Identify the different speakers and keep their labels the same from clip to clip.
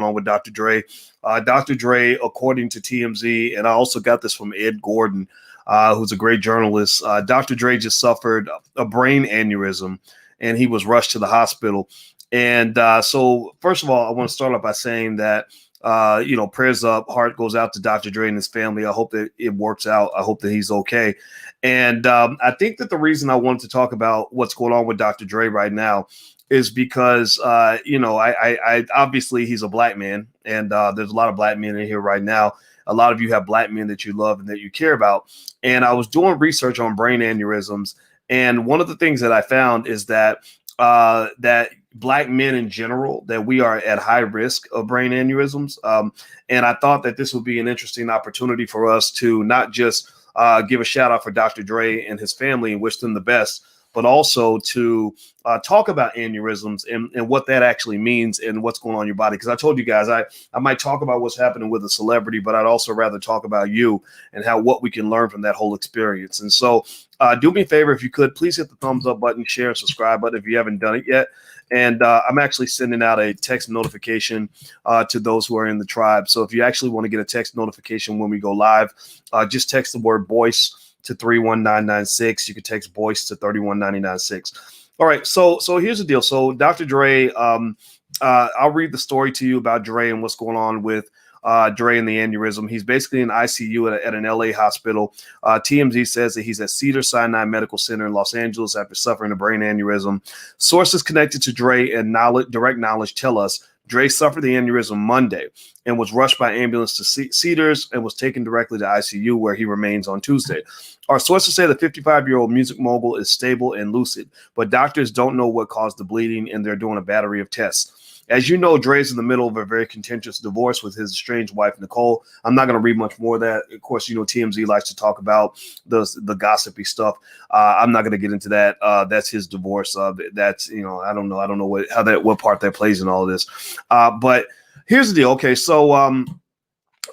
Speaker 1: on with Dr. Dre. Dr. Dre, according to TMZ, and I also got this from Ed Gordon, who's a great journalist. Dr. Dre just suffered a brain aneurysm, and he was rushed to the hospital. And so, first of all, I want to start off by saying that, prayers up, heart goes out to Dr. Dre and his family. I hope that it works out. I hope that he's okay. And I think that the reason I wanted to talk about what's going on with Dr. Dre right now is because, I obviously he's a black man, and there's a lot of black men in here right now. A lot of you have black men that you love and that you care about. And I was doing research on brain aneurysms, and one of the things that I found is that that black men in general, that we are at high risk of brain aneurysms. And I thought that this would be an interesting opportunity for us to not just give a shout out for Dr. Dre and his family and wish them the best, but also to talk about aneurysms and what that actually means and what's going on in your body. Because I told you guys, I might talk about what's happening with a celebrity, but I'd also rather talk about you and what we can learn from that whole experience. And so do me a favor, if you could, please hit the thumbs up button, share, and subscribe button if you haven't done it yet. And I'm actually sending out a text notification to those who are in the tribe. So if you actually want to get a text notification when we go live, just text the word voice to 31996. You can text voice to 31996. All right. So here's the deal. So Dr. Dre, I'll read the story to you about Dre and what's going on with Dre and the aneurysm. He's basically in ICU at an LA hospital. TMZ says that he's at Cedars-Sinai Medical Center in Los Angeles after suffering a brain aneurysm. Sources connected to Dre and direct knowledge tell us Dre suffered the aneurysm Monday and was rushed by ambulance to Cedars and was taken directly to ICU, where he remains on Tuesday. Our sources say the 55-year-old music mogul is stable and lucid, but doctors don't know what caused the bleeding, and they're doing a battery of tests. As you know, Dre's in the middle of a very contentious divorce with his estranged wife, Nicole. I'm not going to read much more of that. Of course, TMZ likes to talk about the gossipy stuff. I'm not going to get into that. That's his divorce. That's, I don't know what part that plays in all of this. But here's the deal. Okay, so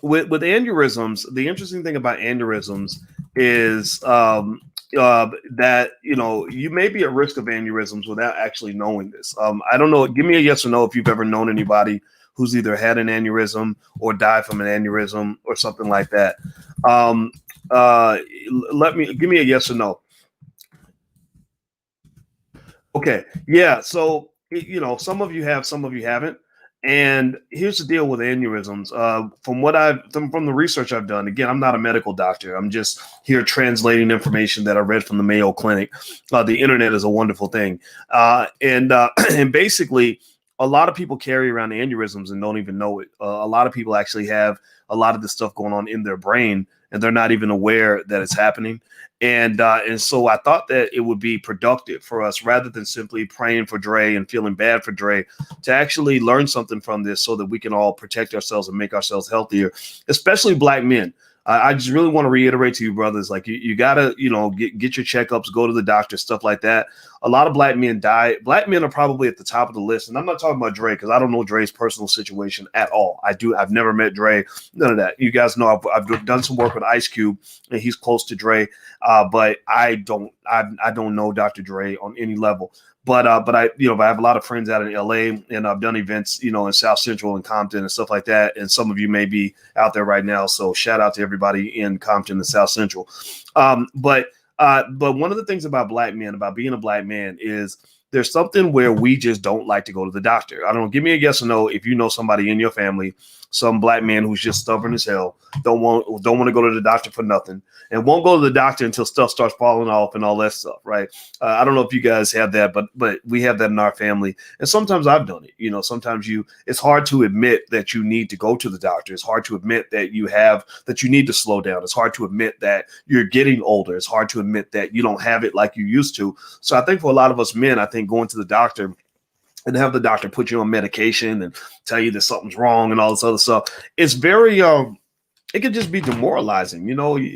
Speaker 1: with aneurysms, the interesting thing about aneurysms is that you may be at risk of aneurysms without actually knowing this. I don't know. Give me a yes or no if you've ever known anybody who's either had an aneurysm or died from an aneurysm or something like that. Give me a yes or no. Okay, yeah. So some of you have, some of you haven't. And here's the deal with aneurysms. From the research I've done, again, I'm not a medical doctor. I'm just here translating information that I read from the Mayo Clinic. The internet is a wonderful thing. And basically, a lot of people carry around aneurysms and don't even know it. A lot of people actually have a lot of this stuff going on in their brain, and they're not even aware that it's happening. And so I thought that it would be productive for us, rather than simply praying for Dre and feeling bad for Dre, to actually learn something from this so that we can all protect ourselves and make ourselves healthier, especially black men. I just really want to reiterate to you, brothers, like you gotta, get your checkups, go to the doctor, stuff like that. A lot of black men die. Black men are probably at the top of the list. And I'm not talking about Dre, because I don't know Dre's personal situation at all. I've never met Dre, none of that. You guys know I've done some work with Ice Cube, and he's close to Dre. But I don't know Dr. Dre on any level. But I have a lot of friends out in LA, and I've done events, in South Central and Compton and stuff like that. And some of you may be out there right now. So shout out to everybody in Compton and South Central. But one of the things about black men, about being a black man, is there's something where we just don't like to go to the doctor. I don't know. Give me a yes or no if you know somebody in your family, some black man who's just stubborn as hell, don't want to go to the doctor for nothing, and won't go to the doctor until stuff starts falling off and all that stuff, right? I don't know if you guys have that, but we have that in our family. And sometimes I've done it. Sometimes it's hard to admit that you need to go to the doctor. It's hard to admit that you need to slow down. It's hard to admit that you're getting older. It's hard to admit that you don't have it like you used to. So I think for a lot of us men, I think going to the doctor and have the doctor put you on medication and tell you that something's wrong and all this other stuff, it's very it could just be demoralizing.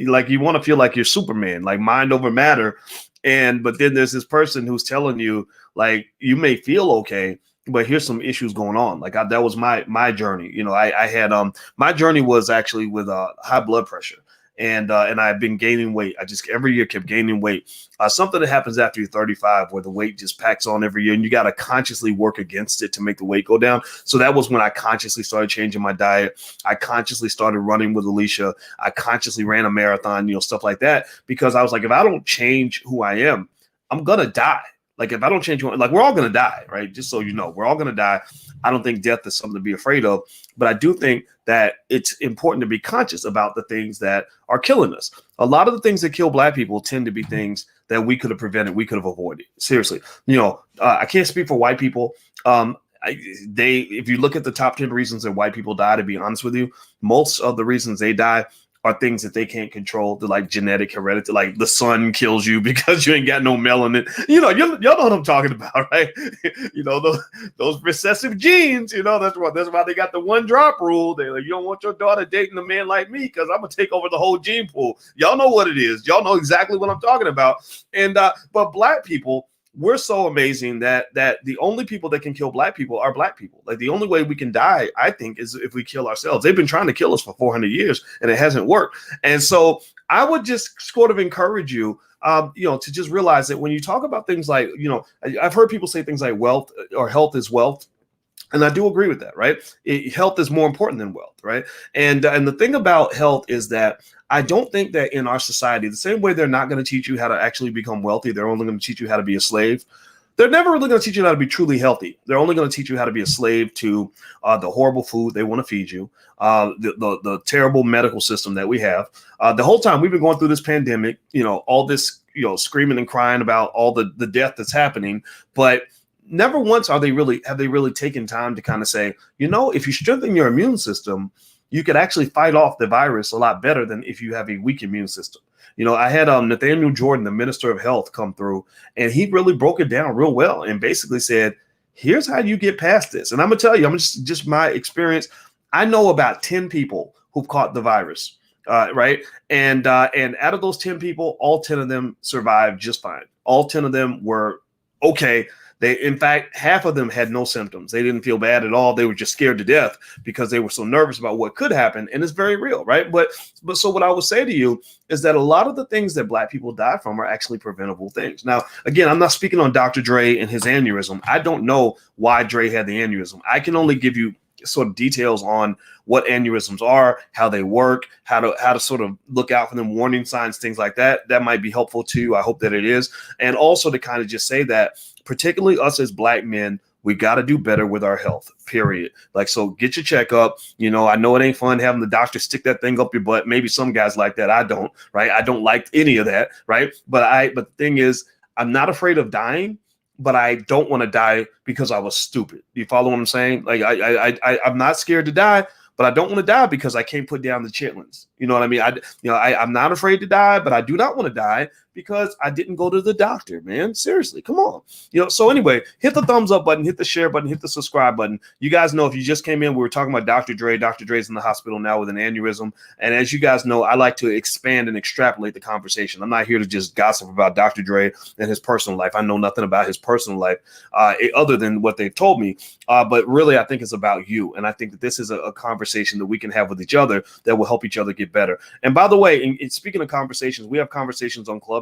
Speaker 1: Like you want to feel like you're Superman, like mind over matter. But then there's this person who's telling you, like, you may feel okay, but here's some issues going on. Like that was my journey. I had my journey was actually with high blood pressure. and I've been gaining weight. I just every year kept gaining weight. Something that happens after you're 35, where the weight just packs on every year, and you got to consciously work against it to make the weight go down. So that was when I consciously started changing my diet. I consciously started running with Alicia. I consciously ran a marathon, stuff like that, because I was like, if I don't change who I am, I'm gonna die. Like if I don't change, like we're all gonna die, right? Just so you know, we're all gonna die. I don't think death is something to be afraid of, but I do think that it's important to be conscious about the things that are killing us. A lot of the things that kill Black people tend to be things that we could have prevented, we could have avoided. Seriously, I can't speak for white people. If you look at the top 10 reasons that white people die, to be honest with you, most of the reasons they die are things that they can't control. They're like genetic heredity, like the sun kills you because you ain't got no melanin. Y'all know what I'm talking about, right? Those recessive genes, that's why they got the 1 drop rule. They're like, you don't want your daughter dating a man like me because I'm gonna take over the whole gene pool. Y'all know what it is. Y'all know exactly what I'm talking about. And but Black people, we're so amazing that the only people that can kill Black people are Black people. Like the only way we can die, I think, is if we kill ourselves. They've been trying to kill us for 400 years and it hasn't worked. And so I would just sort of encourage you, to just realize that when you talk about things like, I've heard people say things like wealth or health is wealth. And I do agree with that, right? Health is more important than wealth, right? And the thing about health is that I don't think that in our society, the same way they're not going to teach you how to actually become wealthy, they're only going to teach you how to be a slave. They're never really going to teach you how to be truly healthy. They're only going to teach you how to be a slave to the horrible food they want to feed you, the terrible medical system that we have. The whole time we've been going through this pandemic, all this, screaming and crying about all the death that's happening, but never once have they really taken time to kind of say, if you strengthen your immune system, you could actually fight off the virus a lot better than if you have a weak immune system. I had Nathaniel Jordan, the Minister of Health, come through, and he really broke it down real well and basically said, here's how you get past this. And I'm going to tell you, I'm just my experience. I know about 10 people who've caught the virus, right? And out of those 10 people, all 10 of them survived just fine. All 10 of them were okay. In fact, half of them had no symptoms. They didn't feel bad at all. They were just scared to death because they were so nervous about what could happen. And it's very real, right? But so what I would say to you is that a lot of the things that Black people die from are actually preventable things. Now, again, I'm not speaking on Dr. Dre and his aneurysm. I don't know why Dre had the aneurysm. I can only give you sort of details on what aneurysms are, how they work, how to sort of look out for them, warning signs, things like that. That might be helpful to you. I hope that it is. And also to kind of just say that, particularly us as Black men, we got to do better with our health, period. Like, so get your checkup. I know it ain't fun having the doctor stick that thing up your butt. Maybe some guys like that. I don't, right? I don't like any of that, right? But the thing is, I'm not afraid of dying, but I don't want to die because I was stupid. You follow what I'm saying? Like I'm not scared to die, but I don't want to die because I can't put down the chitlins. You know what I mean? I'm not afraid to die, but I do not want to die because I didn't go to the doctor, man. Seriously, come on. So anyway, hit the thumbs up button, hit the share button, hit the subscribe button. You guys know, if you just came in, we were talking about Dr. Dre. Dr. Dre's in the hospital now with an aneurysm. And as you guys know, I like to expand and extrapolate the conversation. I'm not here to just gossip about Dr. Dre and his personal life. I know nothing about his personal life other than what they've told me. But really, I think it's about you. And I think that this is a conversation that we can have with each other that will help each other get better. And by the way, in speaking of conversations, we have conversations on Clubhouse.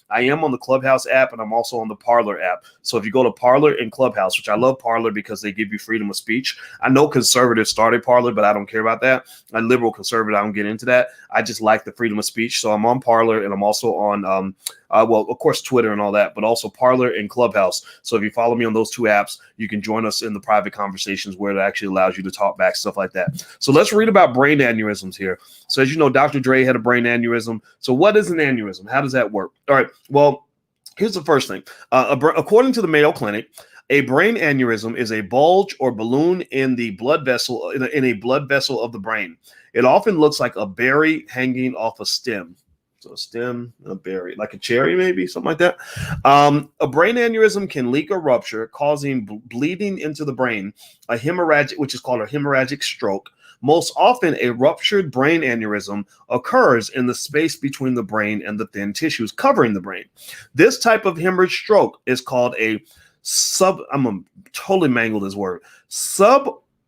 Speaker 1: I am on the Clubhouse app, and I'm also on the Parler app. So if you go to Parler and Clubhouse, which I love Parler because they give you freedom of speech. I know conservatives started Parler, but I don't care about that. I'm liberal conservative. I don't get into that. I just like the freedom of speech. So I'm on Parler, and I'm also on well, of course, Twitter and all that, but also Parler and Clubhouse. So if you follow me on those two apps, you can join us in the private conversations where it actually allows you to talk back, stuff like that. So let's read about brain aneurysms here. So as you know, Dr. Dre had a brain aneurysm. So what is an aneurysm? How does that work? All right. Well, here's the first thing. According to the Mayo Clinic, a brain aneurysm is a bulge or balloon in the blood vessel in a blood vessel of the brain. It often looks like a berry hanging off a stem. So a stem, a berry, like a cherry, maybe something like that. A brain aneurysm can leak or rupture, causing bleeding into the brain, a hemorrhagic, which is called a hemorrhagic stroke. Most often, a ruptured brain aneurysm occurs in the space between the brain and the thin tissues covering the brain. This type of hemorrhage stroke is called a I'm gonna totally mangle this word,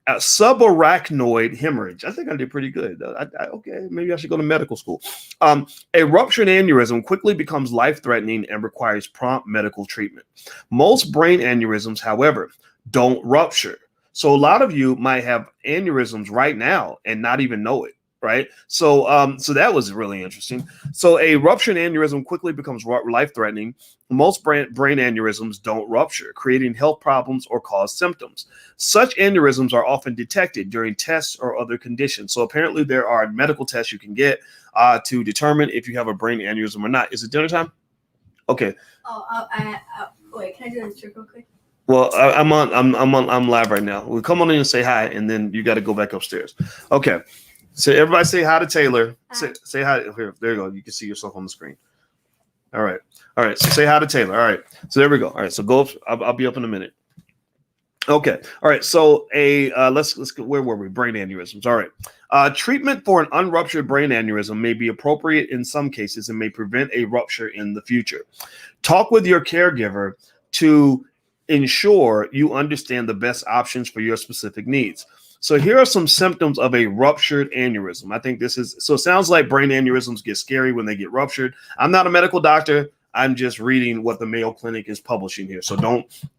Speaker 1: Subarachnoid hemorrhage. I think I did pretty good. Okay, maybe I should go to medical school. A ruptured aneurysm quickly becomes life-threatening and requires prompt medical treatment. Most brain aneurysms, however, don't rupture. So a lot of you might have aneurysms right now and not even know it. Right. So that was really interesting. So a ruptured aneurysm quickly becomes life-threatening. Most brain aneurysms don't rupture, creating health problems or cause symptoms. Such aneurysms are often detected during tests or other conditions. So apparently there are medical tests you can get to determine if you have a brain aneurysm or not. Is it dinner time? Okay.
Speaker 2: Wait, can I do this trick real quick?
Speaker 1: Well, I'm live right now. We'll come on in and say hi, and then you got to go back upstairs. Okay. So everybody say hi to Taylor. Say hi. Here, there you go. You can see yourself on the screen. All right. So say hi to Taylor. All right. So there we go. All right. So go up. I'll be up in a minute. Okay. All right. So let's go. Where were we? Brain aneurysms. All right. Treatment for an unruptured brain aneurysm may be appropriate in some cases and may prevent a rupture in the future. Talk with your caregiver to ensure you understand the best options for your specific needs. So here are some symptoms of a ruptured aneurysm. I think this is, so it sounds like brain aneurysms get scary when they get ruptured. I'm not a medical doctor. I'm just reading what the Mayo Clinic is publishing here. So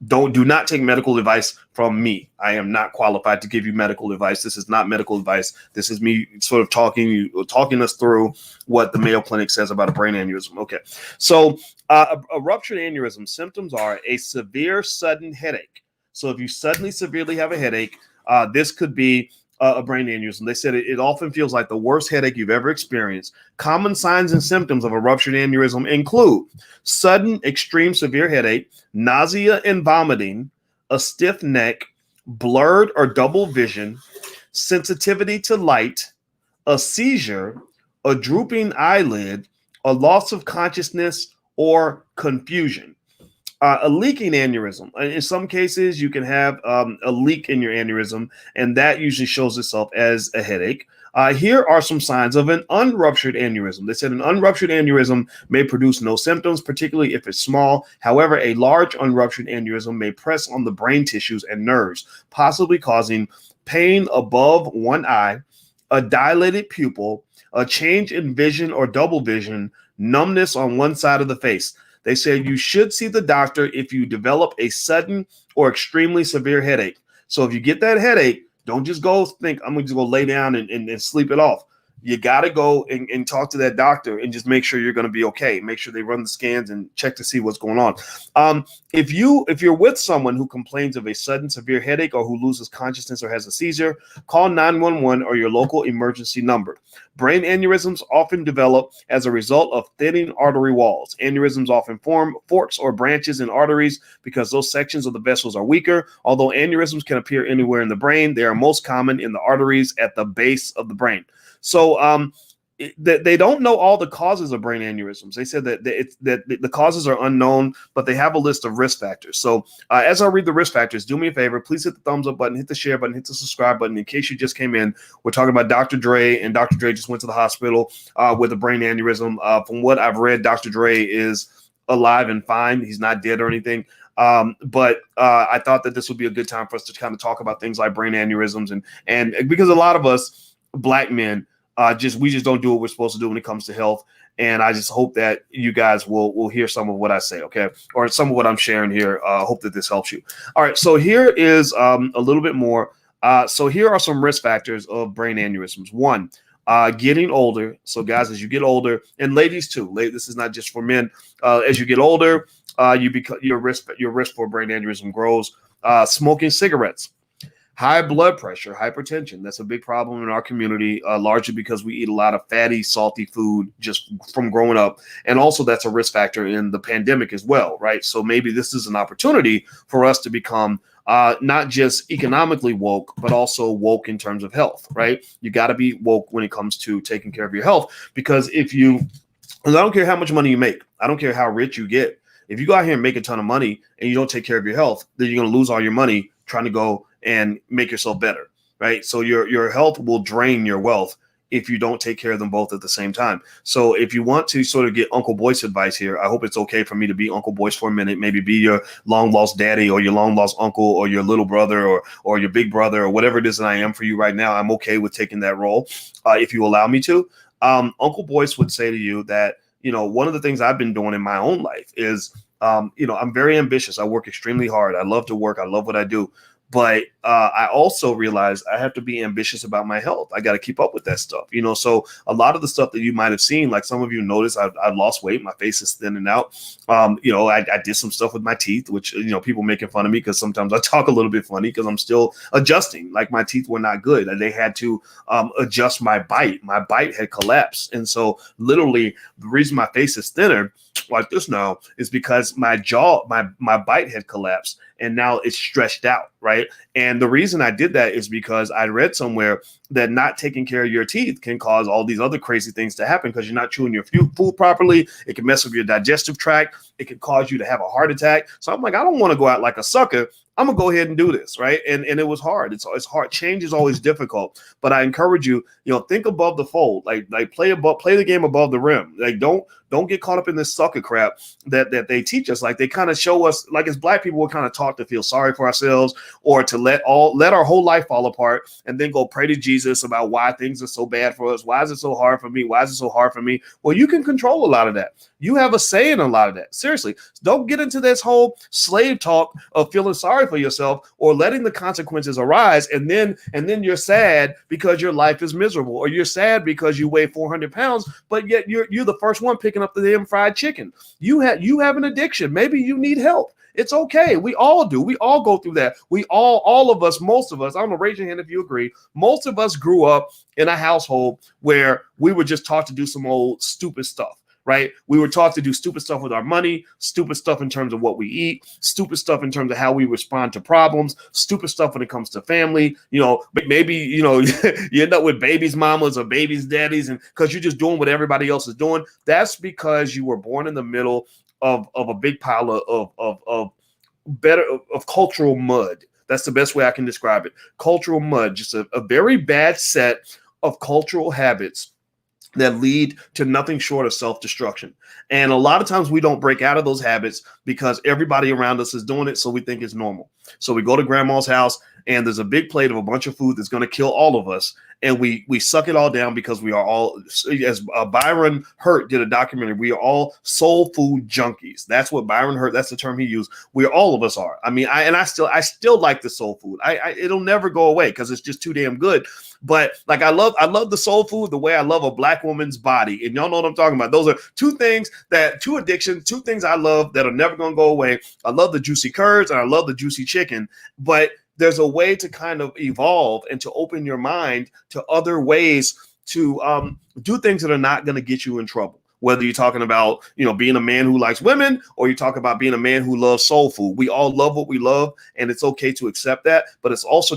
Speaker 1: do not take medical advice from me. I am not qualified to give you medical advice. This is not medical advice. This is me sort of talking us through what the Mayo Clinic says about a brain aneurysm. Okay. So a ruptured aneurysm symptoms are a severe sudden headache. So if you suddenly severely have a headache, this could be a brain aneurysm. They said it often feels like the worst headache you've ever experienced. Common signs and symptoms of a ruptured aneurysm include sudden, extreme severe headache, nausea and vomiting, a stiff neck, blurred or double vision, sensitivity to light, a seizure, a drooping eyelid, a loss of consciousness, or confusion. A leaking aneurysm. In some cases, you can have a leak in your aneurysm, and that usually shows itself as a headache. Here are some signs of an unruptured aneurysm. They said an unruptured aneurysm may produce no symptoms, particularly if it's small. However, a large unruptured aneurysm may press on the brain tissues and nerves, possibly causing pain above one eye, a dilated pupil, a change in vision or double vision, numbness on one side of the face. They said you should see the doctor if you develop a sudden or extremely severe headache. So if you get that headache, don't just go think, I'm going to go lay down and sleep it off. You got to go and talk to that doctor and just make sure you're going to be okay. Make sure they run the scans and check to see what's going on. If you're with someone who complains of a sudden severe headache or who loses consciousness or has a seizure, call 911 or your local emergency number. Brain aneurysms often develop as a result of thinning artery walls. Aneurysms often form forks or branches in arteries because those sections of the vessels are weaker. Although aneurysms can appear anywhere in the brain, they are most common in the arteries at the base of the brain. So they don't know all the causes of brain aneurysms. They said that the causes are unknown, but they have a list of risk factors. So as I read the risk factors, do me a favor, please hit the thumbs up button, hit the share button, hit the subscribe button. In case you just came in, we're talking about Dr. Dre, and Dr. Dre just went to the hospital with a brain aneurysm. From what I've read, Dr. Dre is alive and fine. He's not dead or anything. But I thought that this would be a good time for us to kind of talk about things like brain aneurysms and because a lot of us Black men, we just don't do what we're supposed to do when it comes to health. And I just hope that you guys will hear some of what I say, okay? Or some of what I'm sharing here. Hope that this helps you. All right, so here is a little bit more. So here are some risk factors of brain aneurysms. One, getting older. So guys, as you get older, and ladies too, this is not just for men. As you get older, your risk for brain aneurysm grows. Smoking cigarettes. High blood pressure, hypertension. That's a big problem in our community, largely because we eat a lot of fatty, salty food just from growing up. And also that's a risk factor in the pandemic as well, right? So maybe this is an opportunity for us to become not just economically woke, but also woke in terms of health, right? You got to be woke when it comes to taking care of your health, because I don't care how much money you make. I don't care how rich you get. If you go out here and make a ton of money and you don't take care of your health, then you're going to lose all your money trying to go and make yourself better, right? So your health will drain your wealth if you don't take care of them both at the same time. So if you want to sort of get Uncle Boyce advice here, I hope it's okay for me to be Uncle Boyce for a minute, maybe be your long lost daddy or your long lost uncle or your little brother or your big brother or whatever it is that I am for you right now. I'm okay with taking that role if you allow me to. Uncle Boyce would say to you that, one of the things I've been doing in my own life is, I'm very ambitious. I work extremely hard. I love to work. I love what I do. But I also realize I have to be ambitious about my health. I got to keep up with that stuff, So a lot of the stuff that you might have seen, like some of you noticed, I lost weight. My face is thinning out. I did some stuff with my teeth, which, people making fun of me because sometimes I talk a little bit funny because I'm still adjusting. Like my teeth were not good. They had to adjust my bite. My bite had collapsed. And so literally the reason my face is thinner like this now is because my jaw, my bite had collapsed. And now it's stretched out, right? And the reason I did that is because I read somewhere that not taking care of your teeth can cause all these other crazy things to happen because you're not chewing your food properly. It can mess with your digestive tract. It can cause you to have a heart attack. So I'm like, I don't want to go out like a sucker. I'm going to go ahead and do this, right? And it was hard. It's hard. Change is always difficult. But I encourage you, think above the fold. Like play the game above the rim. Like don't get caught up in this sucker crap that they teach us. Like they kind of show us, like as Black people, we're kind of taught to feel sorry for ourselves or to let our whole life fall apart and then go pray to Jesus about why things are so bad for us. Why is it so hard for me? Why is it so hard for me? Well, you can control a lot of that. You have a say in a lot of that. Seriously, don't get into this whole slave talk of feeling sorry for yourself or letting the consequences arise. And then you're sad because your life is miserable, or you're sad because you weigh 400 pounds, but yet you're the first one picking up the damn fried chicken. You have an addiction. Maybe you need help. It's okay. We all do. We all go through that. All of us, most of us, I don't know, raise your hand if you agree. Most of us grew up in a household where we were just taught to do some old stupid stuff. Right? We were taught to do stupid stuff with our money, stupid stuff in terms of what we eat, stupid stuff in terms of how we respond to problems, stupid stuff when it comes to family. Maybe, you end up with babies' mamas or babies' daddies, and because you're just doing what everybody else is doing. That's because you were born in the middle of a big pile of cultural mud. That's the best way I can describe it. Cultural mud, just a very bad set of cultural habits that lead to nothing short of self-destruction. And a lot of times we don't break out of those habits because everybody around us is doing it, so we think it's normal. So we go to grandma's house and there's a big plate of a bunch of food that's going to kill all of us. And we suck it all down because we are all, as Byron Hurt did a documentary, we are all soul food junkies. That's what Byron Hurt, that's the term he used. All of us are. I mean, I still like the soul food. It'll never go away because it's just too damn good. But like I love the soul food the way I love a Black woman's body. And y'all know what I'm talking about. Those are two addictions, two things I love that are never going to go away. I love the juicy curds and I love the juicy chicken, but there's a way to kind of evolve and to open your mind to other ways to do things that are not going to get you in trouble. Whether you're talking about, being a man who likes women, or you talk about being a man who loves soul food. We all love what we love, and it's okay to accept that. But it's also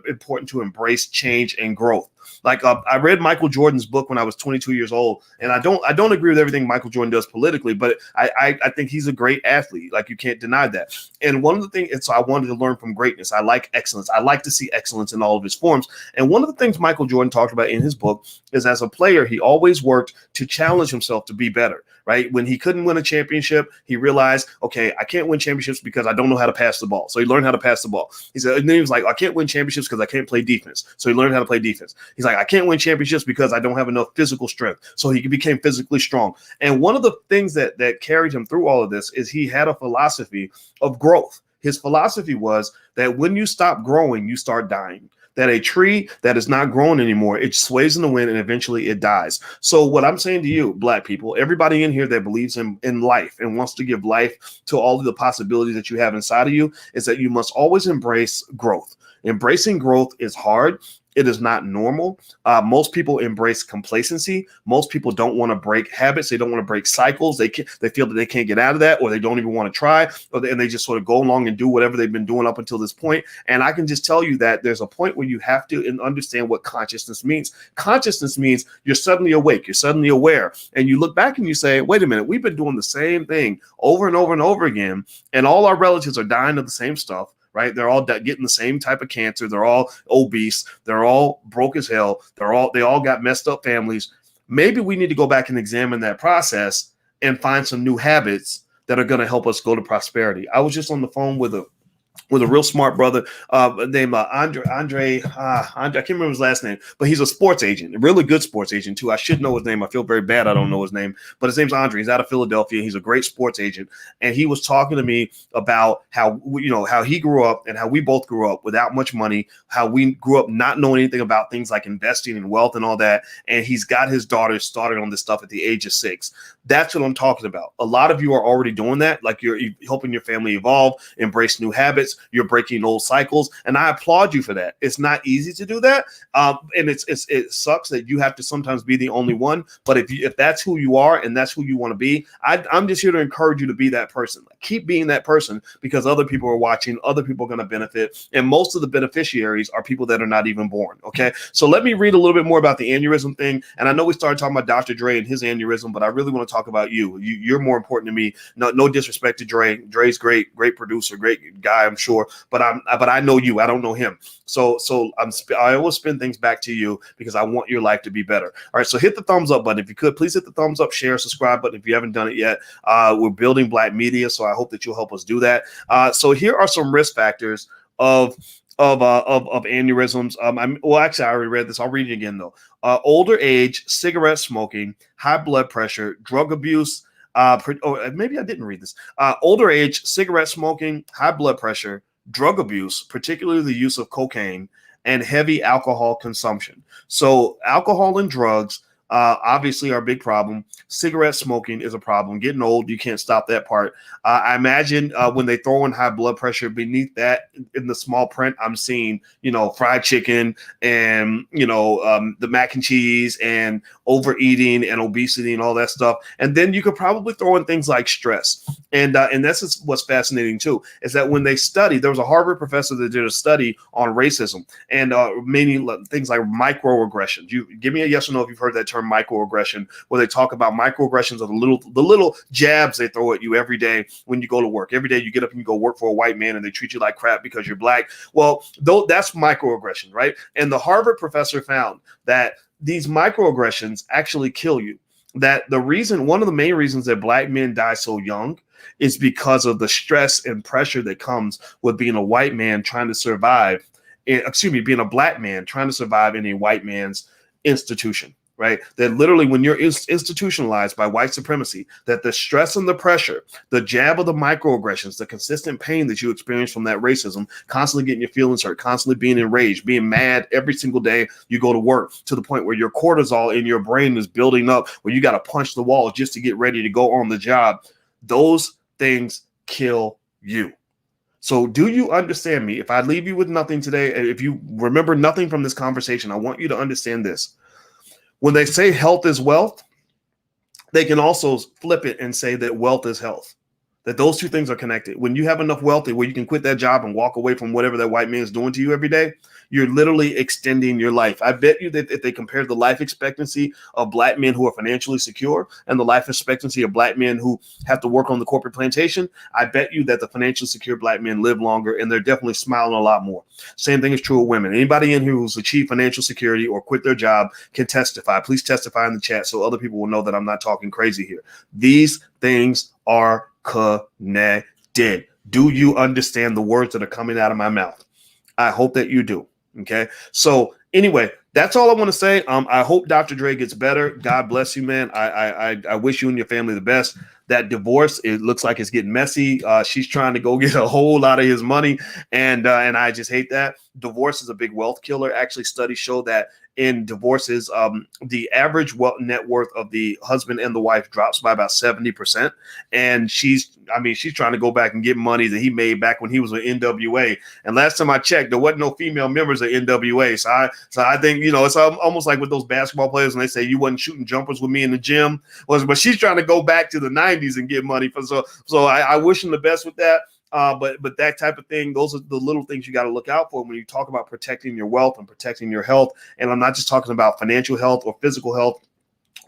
Speaker 1: important to embrace change and growth. Like I read Michael Jordan's book when I was 22 years old, and I don't agree with everything Michael Jordan does politically, but I think he's a great athlete. Like you can't deny that. And one of the things, so I wanted to learn from greatness. I like excellence. I like to see excellence in all of its forms. And one of the things Michael Jordan talked about in his book is, as a player, he always worked to challenge himself to be better. Right? When he couldn't win a championship, he realized, okay, I can't win championships because I don't know how to pass the ball. So he learned how to pass the ball. He said, and then he was like, I can't win championships because I can't play defense. So he learned how to play defense. He's like, I can't win championships because I don't have enough physical strength. So he became physically strong. And one of the things that carried him through all of this is he had a philosophy of growth. His philosophy was that when you stop growing, you start dying. That a tree that is not growing anymore, it sways in the wind and eventually it dies. So what I'm saying to you, Black people, everybody in here that believes in life and wants to give life to all of the possibilities that you have inside of you, is that you must always embrace growth. Embracing growth is hard. It is not normal. Most people embrace complacency. Most people don't want to break habits. They don't want to break cycles. They feel that they can't get out of that, or they don't even want to try, and they just sort of go along and do whatever they've been doing up until this point. And I can just tell you that there's a point where you have to understand what consciousness means. Consciousness means you're suddenly awake. You're suddenly aware. And you look back and you say, wait a minute, we've been doing the same thing over and over and over again, and all our relatives are dying of the same stuff. right? They're all getting the same type of cancer. They're all obese. They're all broke as hell. They all got messed up families. Maybe we need to go back and examine that process and find some new habits that are going to help us go to prosperity. I was just on the phone with a real smart brother named Andre. I can't remember his last name, but he's a sports agent, a really good sports agent too. I should know his name. I feel very bad I don't know his name, but his name's Andre. He's out of Philadelphia. He's a great sports agent, and he was talking to me about how he grew up and how we both grew up without much money, how we grew up not knowing anything about things like investing and wealth and all that, and he's got his daughter started on this stuff at the age of 6. That's what I'm talking about. A lot of you are already doing that, like you're helping your family evolve, embrace new habits. You're breaking old cycles, and I applaud you for that. It's not easy to do that, and it sucks that you have to sometimes be the only one. But if that's who you are and that's who you want to be, I'm just here to encourage you to be that person. Like, keep being that person, because other people are watching, other people are going to benefit, and most of the beneficiaries are people that are not even born. Okay, so let me read a little bit more about the aneurysm thing. And I know we started talking about Dr. Dre and his aneurysm, but I really want to talk about you. You're more important to me. No disrespect to Dre. Dre's great producer, great guy, I'm sure. But I know you. I don't know him. So I always spin things back to you because I want your life to be better. All right. So hit the thumbs up button if you could. Please hit the thumbs up, share, subscribe button if you haven't done it yet. We're building Black media, so I hope that you'll help us do that. So here are some risk factors of aneurysms. Actually, I already read this. I'll read it again though. Older age, cigarette smoking, high blood pressure, drug abuse. Maybe I didn't read this. Older age, cigarette smoking, high blood pressure, drug abuse, particularly the use of cocaine, and heavy alcohol consumption. So alcohol and drugs obviously are a big problem. Cigarette smoking is a problem. Getting old, you can't stop that part. I imagine when they throw in high blood pressure, beneath that in the small print, I'm seeing, fried chicken and, the mac and cheese and overeating and obesity and all that stuff. And then you could probably throw in things like stress. And this is what's fascinating too, is that when they studied, there was a Harvard professor that did a study on racism and many things like microaggressions. You give me a yes or no if you've heard that term, microaggression, where they talk about microaggressions of the little jabs they throw at you every day when you go to work. Every day you get up and you go work for a white man and they treat you like crap because you're black. Well, that's microaggression, right? And the Harvard professor found that these microaggressions actually kill you. That one of the main reasons that black men die so young is because of the stress and pressure that comes with being a white man trying to survive. Being a black man trying to survive in a white man's institution. Right? That literally when you're institutionalized by white supremacy, that the stress and the pressure, the jab of the microaggressions, the consistent pain that you experience from that racism, constantly getting your feelings hurt, constantly being enraged, being mad every single day you go to work, to the point where your cortisol in your brain is building up, where you got to punch the wall just to get ready to go on the job. Those things kill you. So do you understand me? If I leave you with nothing today, if you remember nothing from this conversation, I want you to understand this. When they say health is wealth, they can also flip it and say that wealth is health, that those two things are connected. When you have enough wealth where you can quit that job and walk away from whatever that white man is doing to you every day, you're literally extending your life. I bet you that if they compare the life expectancy of black men who are financially secure and the life expectancy of black men who have to work on the corporate plantation, I bet you that the financially secure black men live longer and they're definitely smiling a lot more. Same thing is true of women. Anybody in here who's achieved financial security or quit their job can testify. Please testify in the chat so other people will know that I'm not talking crazy here. These things are connected. Do you understand the words that are coming out of my mouth? I hope that you do. Okay. So anyway, that's all I want to say. I hope Dr. Dre gets better. God bless you, man. I wish you and your family the best. That divorce, it looks like it's getting messy. She's trying to go get a whole lot of his money. And I just hate that. Divorce is a big wealth killer. Actually, studies show that in divorces, the average net worth of the husband and the wife drops by about 70%. And she's trying to go back and get money that he made back when he was with NWA. And last time I checked, there wasn't no female members of NWA. So I think, it's almost like with those basketball players when they say you wasn't shooting jumpers with me in the gym. But she's trying to go back to the 90s and get money. So I wish him the best with that. But that type of thing, those are the little things you got to look out for when you talk about protecting your wealth and protecting your health. And I'm not just talking about financial health or physical health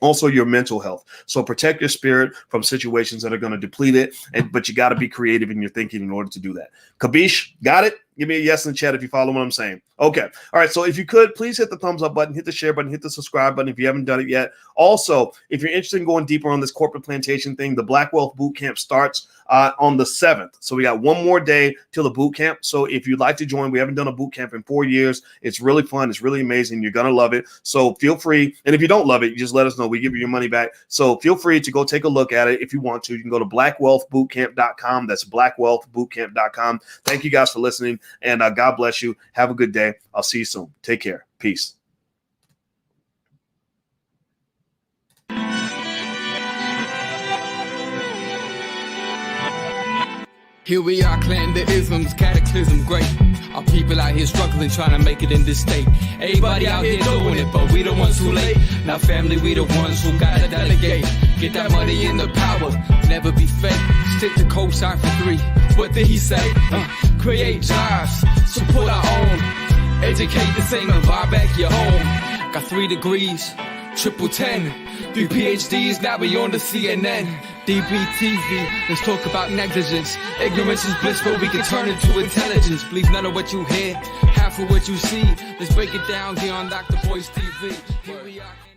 Speaker 1: also your mental health. So protect your spirit from situations that are going to deplete it, but you got to be creative in your thinking in order to do that. Kabish, got it? Give me a yes in the chat if you follow what I'm saying. Okay. All right. So if you could, please hit the thumbs up button, hit the share button, hit the subscribe button if you haven't done it yet. Also, if you're interested in going deeper on this corporate plantation thing, the Black Wealth Bootcamp starts on the 7th. So we got one more day till the boot camp. So if you'd like to join, we haven't done a boot camp in 4 years. It's really fun. It's really amazing. You're going to love it. So feel free. And if you don't love it, you just let us know. We give you your money back. So feel free to go take a look at it if you want to. You can go to blackwealthbootcamp.com. That's blackwealthbootcamp.com. Thank you guys for listening. And God bless you. Have a good day. I'll see you soon. Take care. Peace.
Speaker 3: Here we are, clan the isms, cataclysm great. Our people out here struggling, trying to make it in this state. Everybody out here doing it, but we the ones who late. Now family, we the ones who gotta delegate. Get that money in the power, never be fake. Stick to cosign for 3. What did he say? Create jobs, support our own. Educate the same and buy back your home. Got 3 degrees, triple 10. 3 PhDs, now we on the CNN. DBTV, let's talk about negligence. Ignorance is bliss, but we can turn it to intelligence. Believe none of what you hear, half of what you see. Let's break it down here on Dr. Boyce TV. Here we are.